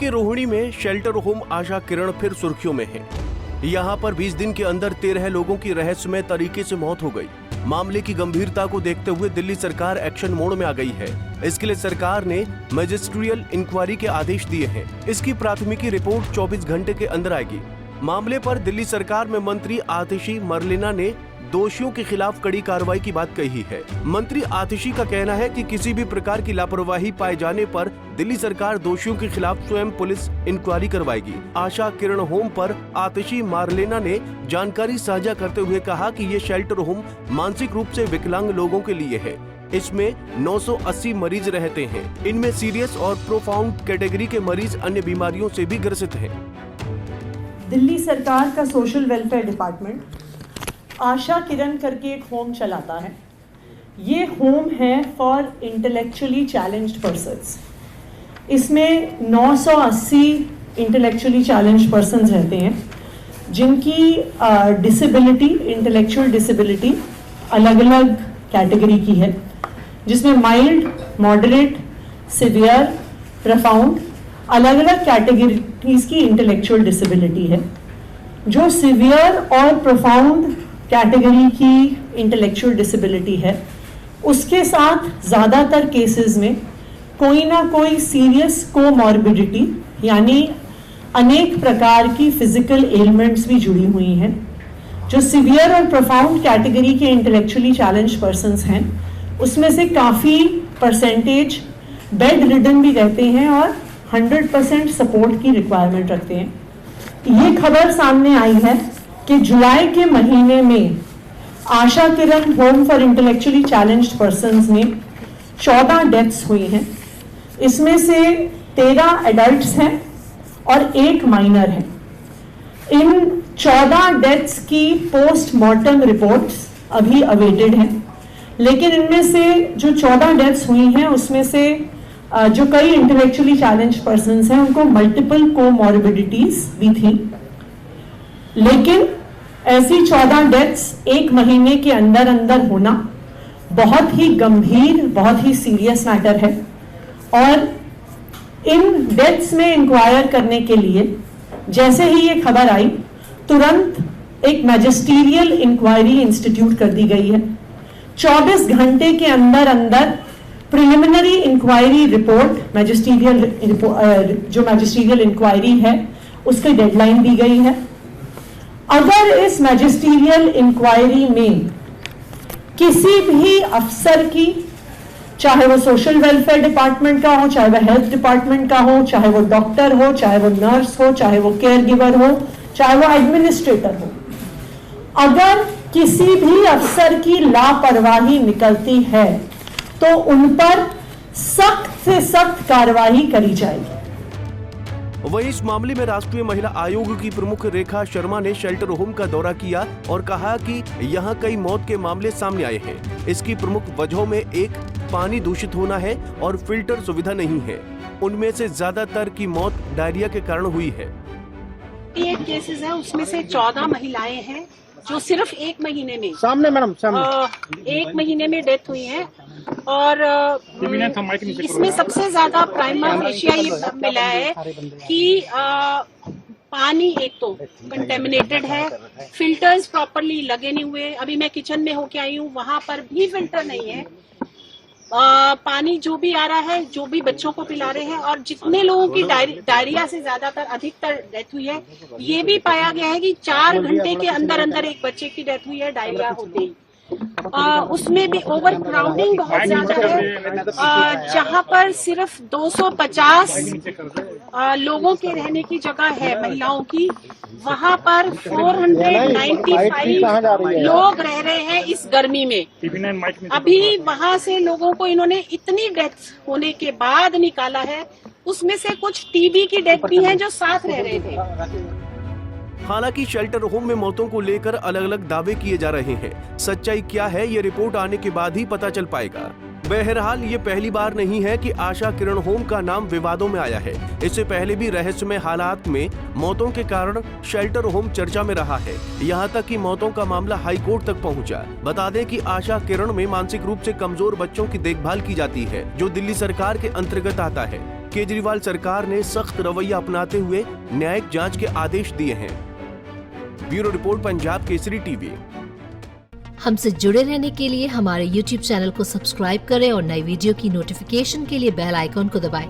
के रोहिणी में shelter home Asha Kiran फिर सुर्खियों में है। यहाँ पर 20 दिन के अंदर 13 लोगों की रहस्यमय तरीके से मौत हो गई। मामले की गंभीरता को देखते हुए दिल्ली सरकार एक्शन मोड में आ गई है। इसके लिए सरकार ने मैजिस्ट्रियल इंक्वायरी के आदेश दिए हैं। इसकी प्राथमिकी रिपोर्ट 24 घंटे के अंदर आएगी। मामले पर दिल्ली सरकार में मंत्री आतिशी मरलेना ने दोषियों के खिलाफ कड़ी कार्रवाई की बात कही है। मंत्री आतिशी का कहना है कि किसी भी प्रकार की लापरवाही पाए जाने पर दिल्ली सरकार दोषियों के खिलाफ स्वयं पुलिस इंक्वायरी करवाएगी। आशा किरण होम पर आतिशी मारलेना ने जानकारी साझा करते हुए कहा कि ये शेल्टर होम मानसिक रूप से विकलांग लोगों के लिए है। इसमें 980 मरीज रहते हैं। इनमें सीरियस और प्रोफाउंड कैटेगरी के मरीज अन्य बीमारियों से भी ग्रसित हैं। दिल्ली सरकार का social welfare department Asha Kiran करके एक होम चलाता है। ये होम है फॉर इंटेलेक्चुअली चैलेंज्ड पर्सन्स। इसमें 980 इंटेलेक्चुअली चैलेंज्ड पर्सन्स रहते हैं जिनकी डिसेबिलिटी, इंटेलेक्चुअल डिसेबिलिटी अलग अलग कैटेगरी की है, जिसमें माइल्ड, मॉडरेट, सिवियर, प्रोफाउंड अलग अलग कैटेगरीज की इंटेलेक्चुअल डिसेबिलिटी है। जो सिवियर और प्रोफाउंड कैटेगरी की इंटेलेक्चुअल डिसेबिलिटी है, उसके साथ ज़्यादातर केसेस में कोई ना कोई सीरियस कोमॉर्बिडिटी यानी अनेक प्रकार की फिजिकल एलिमेंट्स भी जुड़ी हुई हैं। जो सिवियर और प्रोफाउंड कैटेगरी के इंटेलेक्चुअली चैलेंज पर्सन्स हैं, उसमें से काफ़ी परसेंटेज बेड रिडन भी रहते हैं और 100% सपोर्ट की रिक्वायरमेंट रखते हैं। ये खबर सामने आई है कि जुलाई के महीने में Asha Kiran home for intellectually challenged persons में 14 डेथ्स हुई हैं। इसमें से 13 एडल्ट्स हैं और 1 माइनर है। इन 14 डेथ्स की पोस्टमार्टम रिपोर्ट्स अभी अवेटेड हैं, लेकिन इनमें से जो 14 डेथ्स हुई हैं उसमें से जो कई इंटेलेक्चुअली चैलेंज पर्सन्स हैं उनको मल्टीपल कोमॉर्बिडिटीज भी थी। लेकिन ऐसी 14 डेथ्स 1 महीने के अंदर अंदर होना बहुत ही गंभीर, बहुत ही सीरियस मैटर है। और इन डेथ्स में इंक्वायर करने के लिए जैसे ही ये खबर आई, तुरंत एक मैजिस्ट्रियल इंक्वायरी इंस्टीट्यूट कर दी गई है। 24 घंटे के अंदर अंदर प्रिलिमिनरी इंक्वायरी रिपोर्ट जो मैजिस्ट्रियल इंक्वायरी है उसकी डेडलाइन दी गई है। अगर इस मैजिस्ट्रियल इंक्वायरी में किसी भी अफसर की, चाहे वो सोशल वेलफेयर डिपार्टमेंट का हो, चाहे वो हेल्थ डिपार्टमेंट का हो, चाहे वो डॉक्टर हो, चाहे वो नर्स हो, चाहे वो केयर गिवर हो, चाहे वो एडमिनिस्ट्रेटर हो, अगर किसी भी अफसर की लापरवाही निकलती है तो उन पर सख्त से सख्त कार्रवाई करी जाएगी। वहीं इस मामले में राष्ट्रीय महिला आयोग की प्रमुख रेखा शर्मा ने शेल्टर होम का दौरा किया और कहा कि यहाँ कई मौत के मामले सामने आए हैं। इसकी प्रमुख वजहों में एक पानी दूषित होना है और फिल्टर सुविधा नहीं है। उनमें से ज्यादातर की मौत डायरिया के कारण हुई है। 8 केसेस है, उसमें से 14 महिलाएं हैं जो सिर्फ 1 महीने में एक महीने में डेथ हुई है। और इसमें सबसे ज्यादा प्राइमर फेशिया ये मिला है कि पानी एक तो कंटेमिनेटेड है, फिल्टर्स प्रॉपरली लगे नहीं हुए। अभी मैं किचन में होके आई हूँ, वहां पर भी फिल्टर नहीं है। पानी जो भी आ रहा है, जो भी बच्चों को पिला रहे हैं, और जितने लोगों की डायरिया से ज्यादातर अधिकतर डेथ हुई है, ये भी पाया गया है कि 4 घंटे के अंदर अंदर एक बच्चे की डेथ हुई है डायरिया होते ही। उसमें भी ओवर क्राउडिंग बहुत ज्यादा है। जहां पर सिर्फ 250 लोगों के रहने की जगह है महिलाओं की, वहां पर 495 लोग रह रहे हैं इस गर्मी में। अभी वहां से लोगों को इन्होंने इतनी डेथ होने के बाद निकाला है, उसमें से कुछ टीबी की डेथ भी है जो साथ रह रहे थे। हालांकि शेल्टर होम में मौतों को लेकर अलग अलग दावे किए जा रहे हैं। सच्चाई क्या है, ये रिपोर्ट आने के बाद ही पता चल पाएगा। बहरहाल ये पहली बार नहीं है कि आशा किरण होम का नाम विवादों में आया है। इससे पहले भी रहस्यमय हालात में मौतों के कारण शेल्टर होम चर्चा में रहा है। यहाँ तक कि मौतों का मामला हाई कोर्ट तक पहुँचा। बता दें कि आशा किरण में मानसिक रूप से कमजोर बच्चों की देखभाल की जाती है, जो दिल्ली सरकार के अंतर्गत आता है। केजरीवाल सरकार ने सख्त रवैया अपनाते हुए न्यायिक जांच के आदेश दिए हैं। Bureau report, Punjab Kesari TV. हमसे जुड़े रहने के लिए हमारे YouTube चैनल को सब्सक्राइब करें और नई वीडियो की नोटिफिकेशन के लिए बेल आइकॉन को दबाएं।